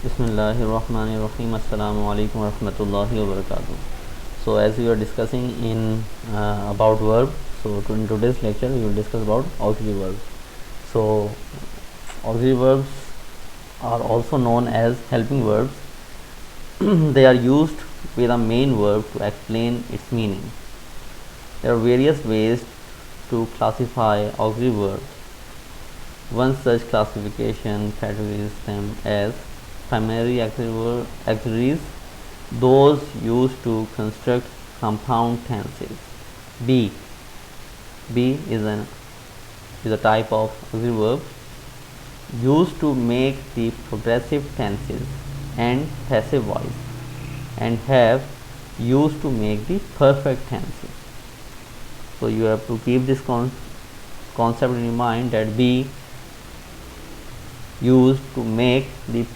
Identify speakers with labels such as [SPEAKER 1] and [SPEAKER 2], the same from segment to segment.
[SPEAKER 1] Bismillahirrahmanirrahim. Assalamu alaikum warahmatullahi wabarakatuh. So as we are discussing in about verb, so in today's lecture we will discuss about auxiliary verbs. So auxiliary verbs are also known as helping verbs. They are used with a main verb to explain its meaning. There are various ways to classify auxiliary verbs. One such classification categorizes them as primary auxiliaries, those used to construct compound tenses. B. B is a type of auxiliary verb used to make the progressive tenses and passive voice, and have used to make the perfect tenses. So you have to keep this concept in mind, that B used to make the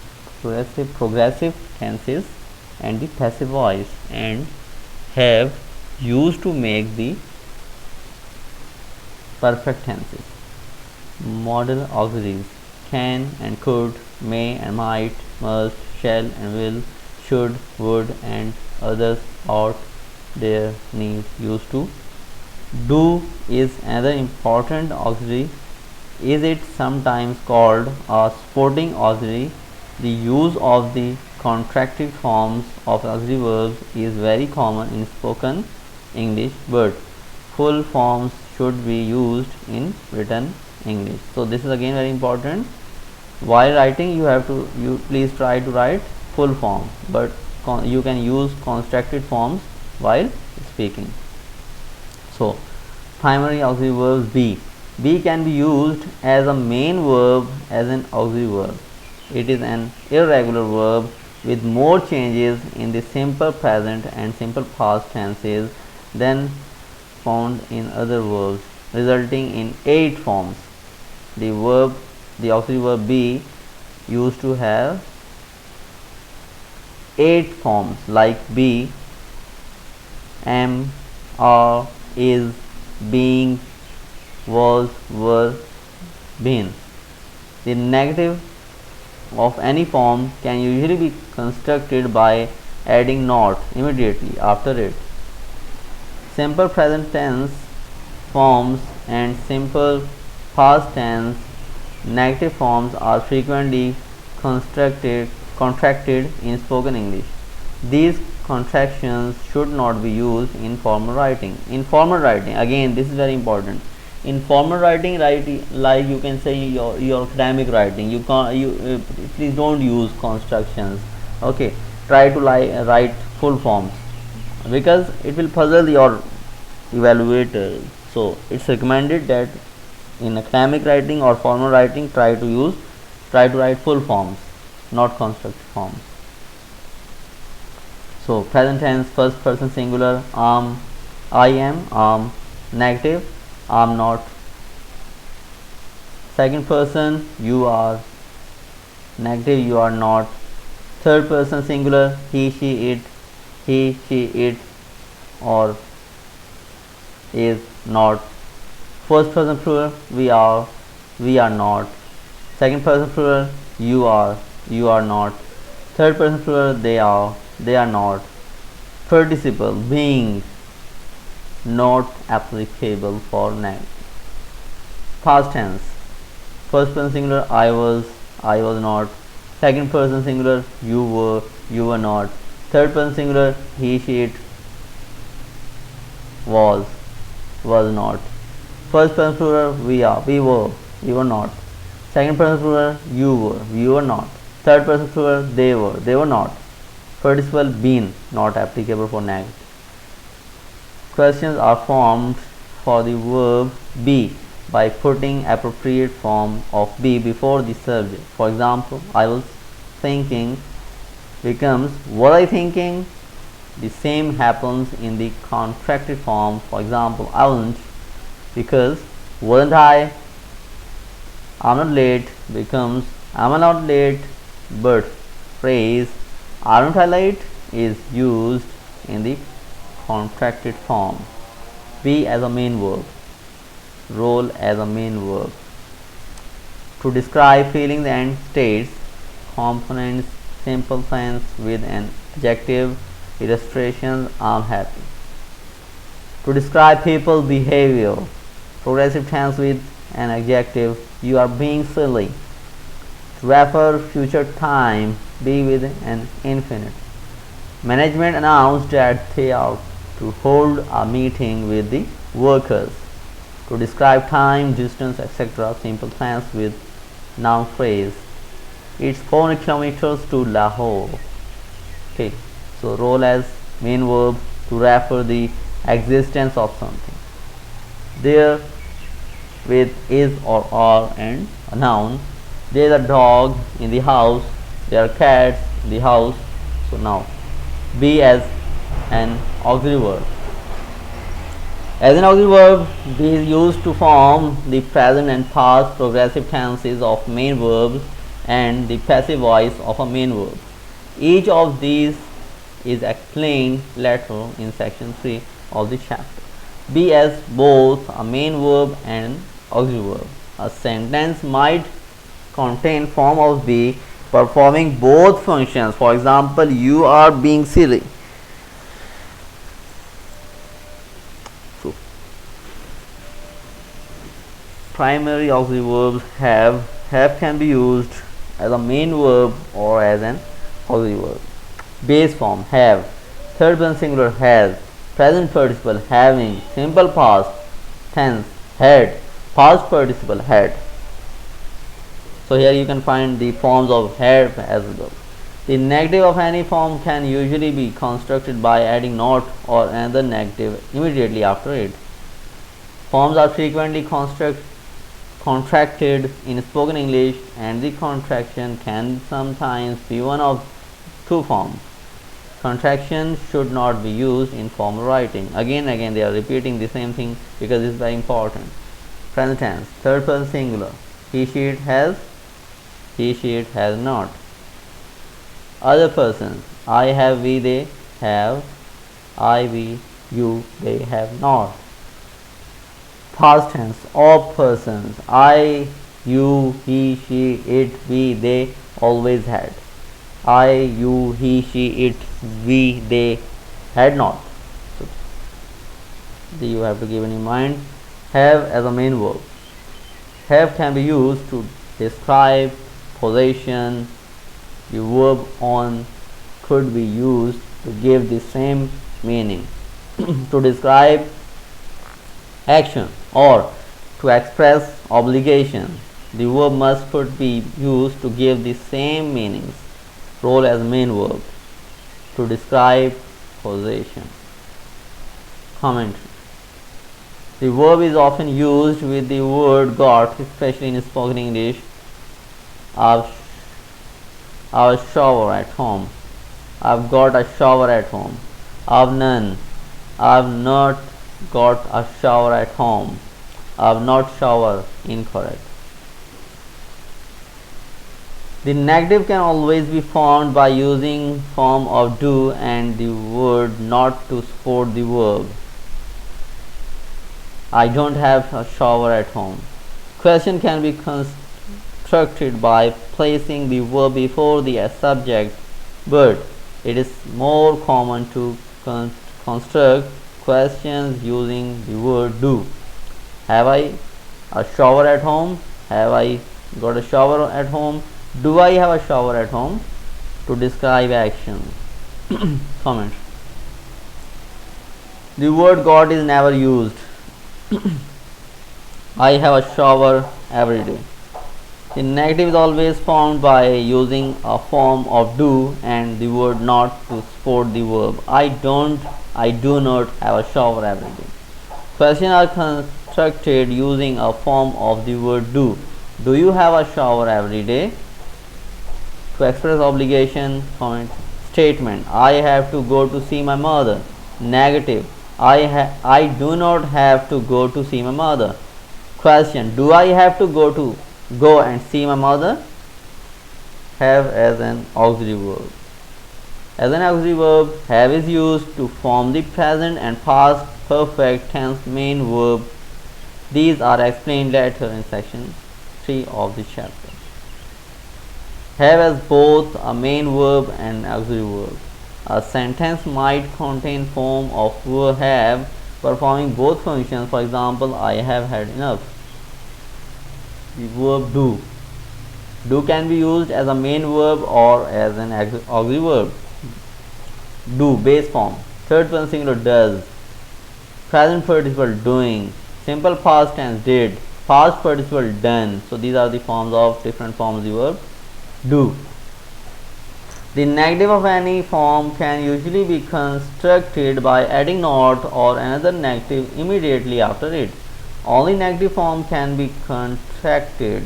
[SPEAKER 1] progressive tenses and the passive voice, and have used to make the perfect tenses. Modal auxiliaries: can and could, may and might, must, shall and will, should, would and others, ought, dare, need, used to. Do is another important auxiliary. Is it sometimes called a supporting auxiliary? The use of the contracted forms of auxiliary verbs is very common in spoken English, but full forms should be used in written English. So this is again very important. While writing, you please try to write full form, but you can use constructed forms while speaking. So primary auxiliary verbs. B can be used as a main verb as an auxiliary verb. It is an irregular verb with more changes in the simple present and simple past tenses than found in other verbs, resulting in 8 forms. The auxiliary verb be used to have 8 forms, like be, am, are, is, being, was, were, been. The negative of any form can usually be constructed by adding not immediately after it. Simple present tense forms and simple past tense negative forms are frequently contracted in spoken English. These contractions should not be used in formal writing. In formal writing, again this is very important. In formal writing, like you can say your academic writing, please don't use constructions. Okay, try to write full forms, because it will puzzle your evaluator. So it's recommended that in academic writing or formal writing, try to write full forms, not constructed forms. So present tense, first person singular, I am, negative, I'm not. Second person, you are, negative, you are not. Third person singular, he, she, it, or is not. First person plural, we are not. Second person plural, you are not. Third person plural, they are not. Participle, being, not applicable for negative. Past tense, first person singular, I was not. Second person singular, you were not. Third person singular, he, she, it, was not. First person plural, we were not. Second person plural, you were not. Third person plural, they were not. Participle, been, not applicable for negative. Questions are formed for the verb be by putting appropriate form of be before the subject. For example, I was thinking becomes was I thinking. The same happens in the contracted form. For example, I wasn't, because wasn't I. I'm not late becomes am I not late. But phrase aren't I late is used in the contracted form. Be as a main verb, role as a main verb. To describe feelings and states, components simple tense with an adjective. Illustrations: I'm happy. To describe people's behavior, progressive tense with an adjective: you are being silly. To refer future time, be with an infinite. Management announced that they are to hold a meeting with the workers. To describe time, distance, etc., simple tense with noun phrase. It's 400 kilometers to Lahore. Okay, so role as main verb to refer the existence of something. There with is or are and a noun. There is a dog in the house. There are cats in the house. So now be as an auxiliary verb. As an auxiliary verb, be is used to form the present and past progressive tenses of main verbs and the passive voice of a main verb. Each of these is explained later in section 3 of the chapter. Be as both a main verb and auxiliary verb. A sentence might contain form of be performing both functions. For example, you are being silly. So, primary auxiliary verbs have can be used as a main verb or as an auxiliary verb. Base form: have, third person singular has, present participle having, simple past tense had, past participle had. So here you can find the forms of had as well. The negative of any form can usually be constructed by adding not or another negative immediately after it. Forms are frequently contracted in spoken English, and the contraction can sometimes be one of two forms. Contraction should not be used in formal writing. Again they are repeating the same thing because it is very important. Present tense, third person singular. He, she, it has. He, she, it has not. Other persons: I have, we, they have. I, we, you, they have not. Past tense, all persons: I, you, he, she, it, we, they always had. I, you, he, she, it, we, they had not. So you have to keep in mind have as a main verb. Have can be used to describe possession. The verb on could be used to give the same meaning. To describe action or to express obligation, the verb must be used to give the same meanings. Role as main verb. To describe possession. Commentary: the verb is often used with the word got, especially in spoken English. I've a shower at home. I've got a shower at home. I've none. I've not got a shower at home. I've not shower. Incorrect. The negative can always be formed by using form of do and the word not to support the verb. I don't have a shower at home. Question can be constructed by placing the verb before the subject, but it is more common to construct questions using the word do. Have I a shower at home? Have I got a shower at home? Do I have a shower at home? To describe action. Comment: the word got is never used. I have a shower every day. The negative is always formed by using a form of do and the word not to support the verb. I do not have a shower every day. Questions are constructed using a form of the word do. Do you have a shower every day? To express obligation, comment: statement: I have to go to see my mother. Negative: I do not have to go to see my mother. Question: do I have to go and see my mother? Have as an auxiliary verb. As an auxiliary verb, have is used to form the present and past perfect tense main verb. These are explained later in section 3 of the chapter. have as both a main verb and auxiliary verb. A sentence might contain form of have performing both functions. For example, I have had enough. The verb do. Do can be used as a main verb or as an auxiliary verb. Do, base form. Third person singular does. Present participle doing. Simple past tense did. Past participle done. So these are the forms of different forms of the verb do. The negative of any form can usually be constructed by adding not or another negative immediately after it. Only negative form can be contracted.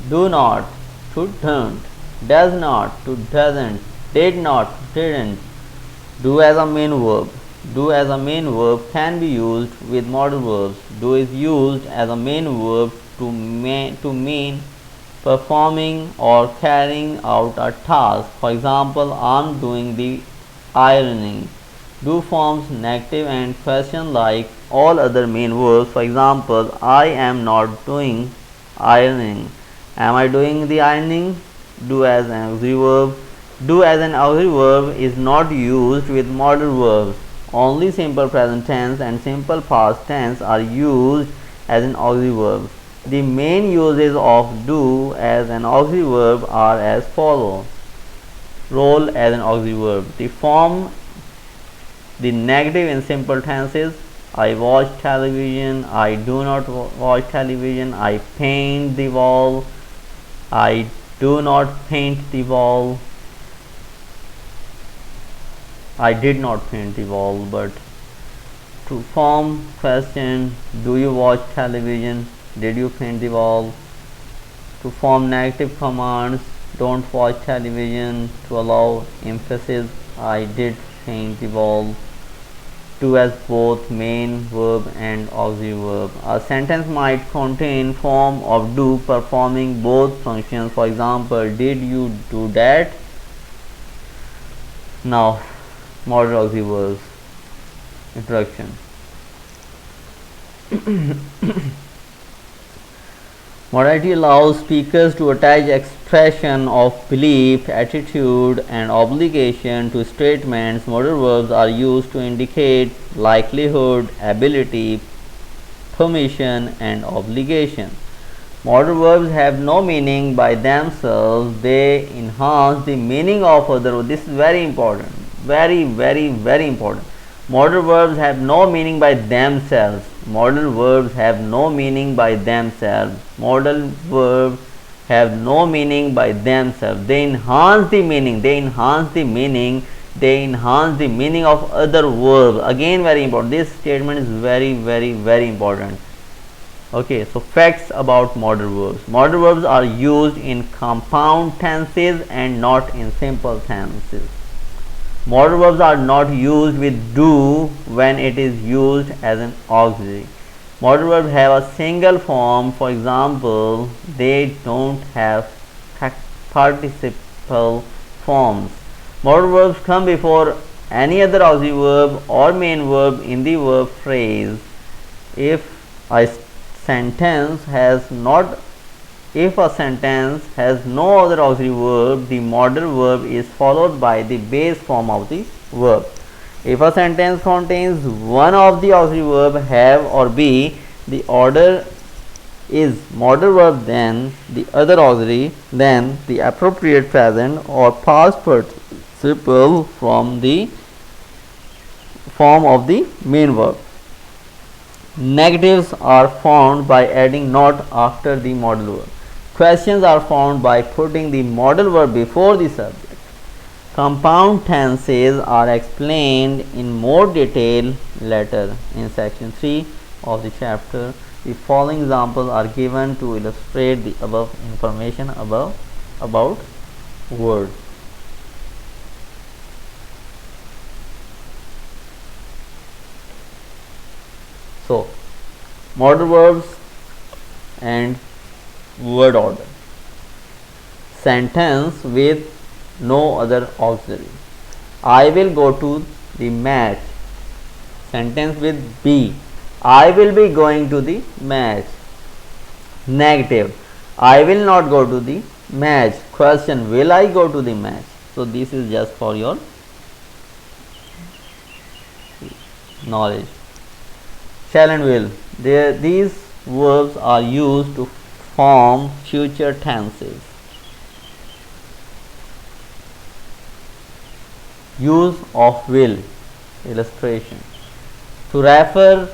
[SPEAKER 1] Do not to don't, does not to doesn't, did not to didn't. Do as a main verb. Do as a main verb can be used with modal verbs. Do is used as a main verb to mean performing or carrying out a task. For example, I am doing the ironing. Do forms negative and question like all other main verbs. For example, I am not doing ironing. Am I doing the ironing? Do as an auxiliary verb. Do as an auxiliary verb is not used with modal verbs. Only simple present tense and simple past tense are used as an auxiliary verb. The main uses of do as an auxiliary verb are as follows. Role as an auxiliary verb. The form, the negative in simple tenses. I watch television. I do not watch television. I paint the wall. I do not paint the wall. I did not paint the wall. But to form question, do you watch television? Did you paint the wall? To form negative commands, don't watch television. To allow emphasis, I did paint the wall. To as both main verb and auxiliary verb. A sentence might contain form of do performing both functions. For example, did you do that? Now, modal auxiliary verbs. Introduction. Modality allows speakers to attach expression of belief, attitude, and obligation to statements. Modal verbs are used to indicate likelihood, ability, permission, and obligation. Modal verbs have no meaning by themselves. They enhance the meaning of other words. This is very important. Very important. Modal verbs have no meaning by themselves. Modal verbs have no meaning by themselves. Modal verbs have no meaning by themselves. They enhance the meaning. They enhance the meaning. They enhance the meaning of other verbs. Again, very important. This statement is very important. Okay, so facts about modal verbs. Modal verbs are used in compound tenses and not in simple tenses. Modal verbs are not used with do when it is used as an auxiliary. Modal verbs have a single form. For example, they don't have participle forms. Modal verbs come before any other auxiliary verb or main verb in the verb phrase. If a sentence has no other auxiliary verb, the modal verb is followed by the base form of the verb. If a sentence contains one of the auxiliary verb have or be, the order is modal verb, then the other auxiliary, then the appropriate present or past participle from the form of the main verb. Negatives are found by adding not after the modal verb. Questions are found by putting the modal verb before the subject. Compound tenses are explained in more detail later in section 3 of the chapter. The following examples are given to illustrate the above information about words. So, modal verbs and word order. Sentence with no other auxiliary. I will go to the match. Sentence with be. I will be going to the match. Negative. I will not go to the Match. Question. Will I go to the match? So this is just for your knowledge. Shall and will. These verbs are used to form future tenses. Use of will. Illustration. To refer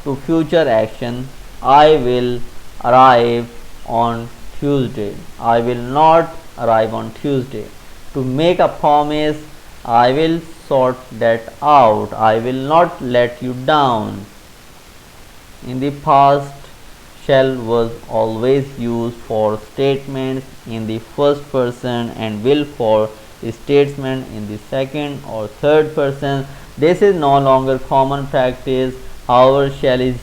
[SPEAKER 1] to future action, I will arrive on Tuesday. I will not arrive on Tuesday. To make a promise, I will sort that out. I will not let you down. In the past, shall was always used for statements in the first person and will for statements in the second or third person. This is no longer common practice. However, shall is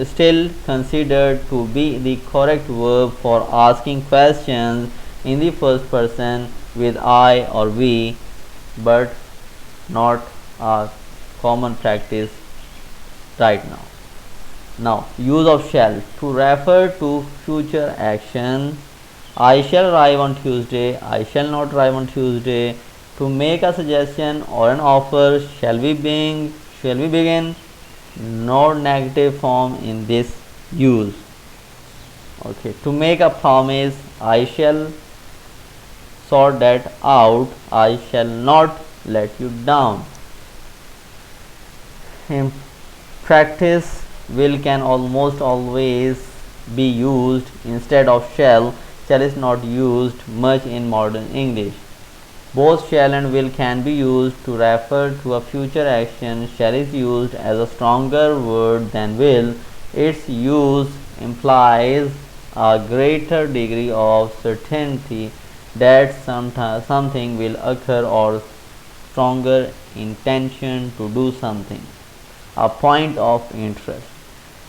[SPEAKER 1] still considered to be the correct verb for asking questions in the first person with I or we, but not a common practice right now. Now, use of shall to refer to future action. I shall arrive on Tuesday. I shall not arrive on Tuesday. To make a suggestion or an offer, shall we begin? Shall we begin? No negative form in this use. Okay. To make a promise, I shall sort that out. I shall not let you down. In practice, will can almost always be used instead of shall. Shall is not used much in modern English. Both shall and will can be used to refer to a future action. Shall is used as a stronger word than will. Its use implies a greater degree of certainty that something will occur or stronger intention to do something. A point of interest.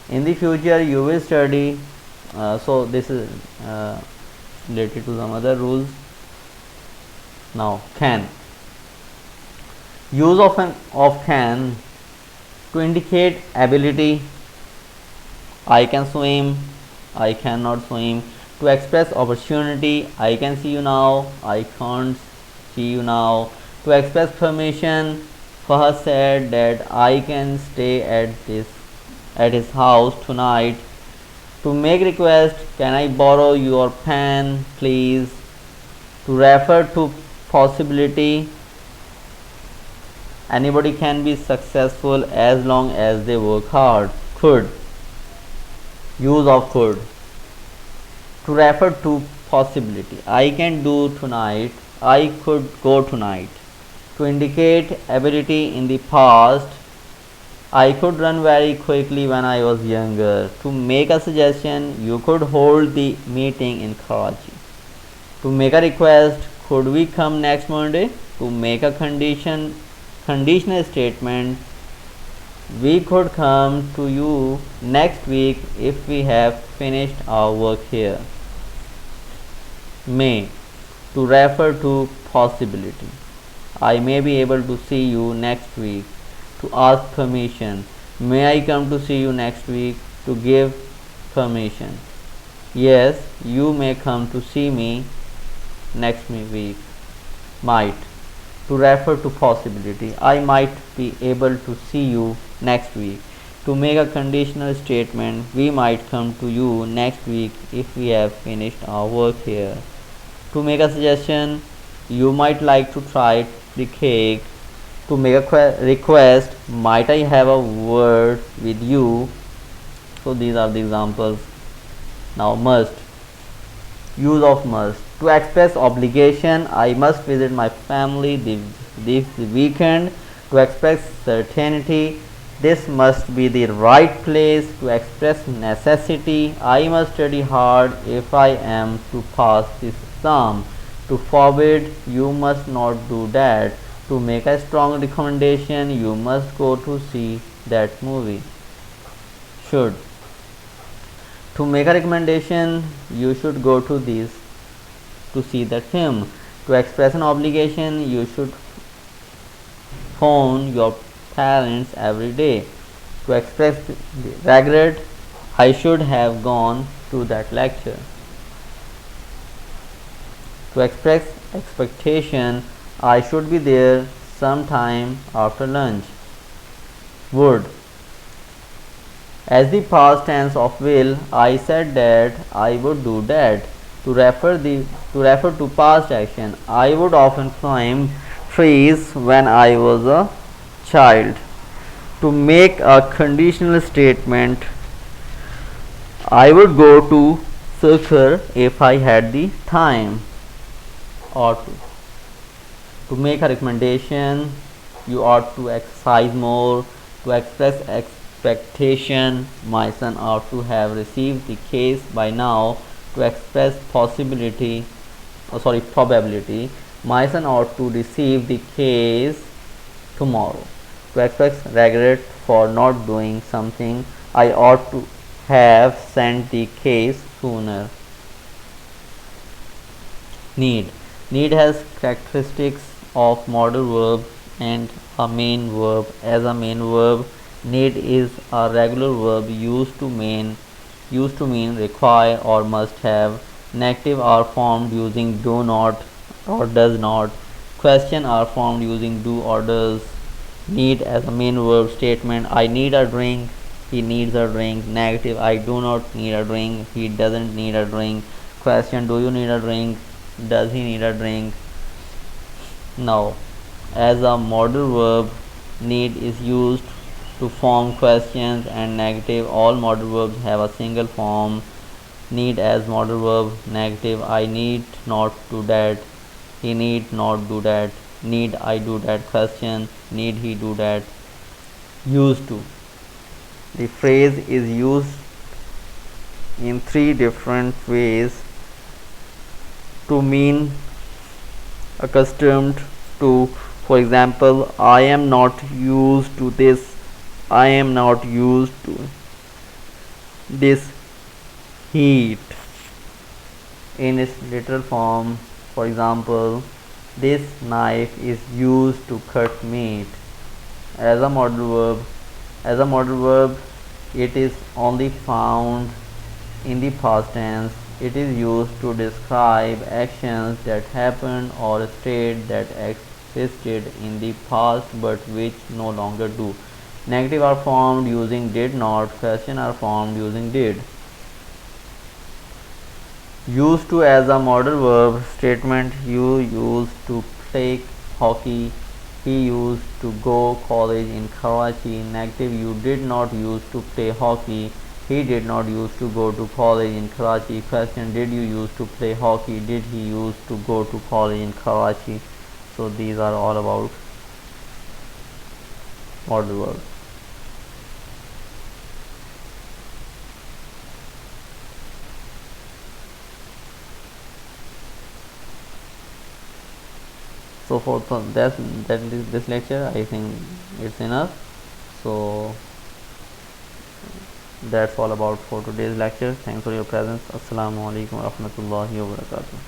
[SPEAKER 1] In the future you will study, so this is related to some other rules. Now, can. Use of can to indicate ability. I can swim, I cannot swim. To express opportunity, I can see you now, I can't see you now. To express permission, Fahad said that I can stay at his house tonight. To make request, can I borrow your pen please? To refer to possibility, anybody can be successful as long as they work hard. Could. Use of could. To refer to possibility, I can do tonight, I could go tonight. To indicate ability in the past, I could run very quickly when I was younger. To make a suggestion, you could hold the meeting in Karachi. To make a request, could we come next Monday? To make a conditional statement, we could come to you next week if we have finished our work here. May. To refer to possibility, I may be able to see you next week. To ask permission, may I come to see you next week? To give permission, yes, you may come to see me next week. Might. To refer to possibility, I might be able to see you next week. To make a conditional statement, we might come to you next week if we have finished our work here. To make a suggestion, you might like to try the cake. To make a request, might I have a word with you? So these are the examples. Now, must. Use of must. To express obligation, I must visit my family this weekend. To express certainty, this must be the right place. To express necessity, I must study hard if I am to pass this exam. To forbid, you must not do that. To make a strong recommendation, you must go to see that movie. Should. To make a recommendation, you should go to see that film. To express an obligation, you should phone your parents every day. To express regret, I should have gone to that lecture. To express expectation, I should be there sometime after lunch. Would. As the past tense of will, I said that I would do that. To refer to past action, I would often climb trees when I was a child. To make a conditional statement, I would go to soccer if I had the time. Or to make a recommendation, you ought to exercise more. To express expectation, my son ought to have received the case by now. To express probability, my son ought to receive the case tomorrow. To express regret for not doing something, I ought to have sent the case sooner. Need. Need has characteristics of modal verb and a main verb. As a main verb, need is a regular verb used to mean require or must have. Negative are formed using do not or does not. Question are formed using do or does. Need as a main verb statement: I need a drink, he needs a drink. Negative: I do not need a drink, he doesn't need a drink. Question: do you need a drink, does he need a drink? Now, as a modal verb, need is used to form questions and negative. All modal verbs have a single form. Need as modal verb: negative: I need not do that, he need not do that. Need I do that. Question: need he do that? Used to. The phrase is used in three different ways to mean accustomed to. For example, I am not used to this, I am not used to this heat. In its literal form, for example, this knife is used to cut meat. As a modal verb, it is only found in the past tense. It is used to describe actions that happened or a state that existed in the past but which no longer do. Negative are formed using did not. Question are formed using did. Used to as a modal verb statement: you used to play hockey, he used to go college in Karachi. Negative: you did not used to play hockey, he did not used to go to college in Karachi. Question: did you used to play hockey, did he used to go to college in Karachi? So these are all about modal verbs. So for this lecture, I think it's enough. So that's all about for today's lecture. Thanks for your presence. Assalamu alaikum warahmatullahi wabarakatuh.